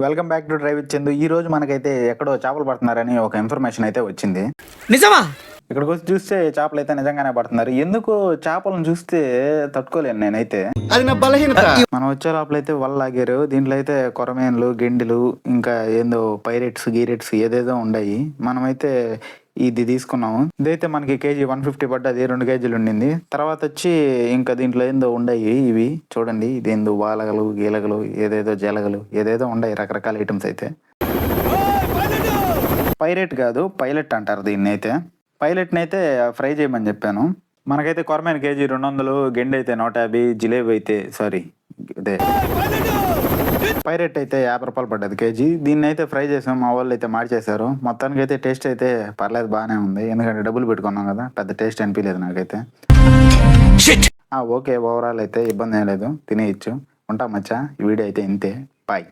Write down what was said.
Welcome back to drive with Chandu. ఈ రోజు మనకైతే ఎక్కడో చేపలు పడుతున్నారని ఒక ఇన్ఫర్మేషన్ అయితే వచ్చింది. నిజమా? ఇక్కడికి వచ్చి చూస్తే చేపలు అయితే నిజంగానే పడుతున్నారు. ఎందుకు చేపలను చూస్తే తట్టుకోలేను నేనైతే. అది నా బలహీనత. మనం వచ్చే లోపల అయితే వల్ల లాగారు. దీంట్లో అయితే కొరమేన్లు, గెండిలు, ఇంకా ఏందో పైరెట్స్ గీరెట్స్ ఏదేదో ఉన్నాయి. మనమైతే ఇది తీసుకున్నాము. ఇదైతే మనకి కేజీ 150 పడ్డది. 2 కేజీలు ఉండింది. తర్వాత వచ్చి ఇంకా దీంట్లో ఏందో ఉన్నాయి. ఇవి చూడండి, ఇదేందో వాలగలు, గీలగలు, ఏదేదో జలగలు, ఏదేదో ఉన్నాయి రకరకాల ఐటమ్స్ అయితే. పైరెట్ కాదు, పైలట్ అంటారు దీన్ని అయితే. పైలట్ని అయితే ఫ్రై చేయమని చెప్పాను. మనకైతే కొరమైన కేజీ 200, గెండి అయితే 150, జిలేబీ అయితే అదే పైరెట్ అయితే 50 రూపాయలు పడ్డది కేజీ. దీన్ని అయితే ఫ్రై చేసాం. మా వాళ్ళు అయితే మార్చేశారు. మొత్తానికి అయితే టేస్ట్ అయితే పర్లేదు, బాగానే ఉంది. ఎందుకంటే డబ్బులు పెట్టుకున్నాం కదా, పెద్ద టేస్ట్ అనిపించలేదు నాకైతే. ఓకే, ఓవరాల్ అయితే ఇబ్బంది ఏం లేదు, తినేయచ్చు. ఉంటాం మచ్చా. ఈ వీడియో అయితే ఇంతే. బాయ్.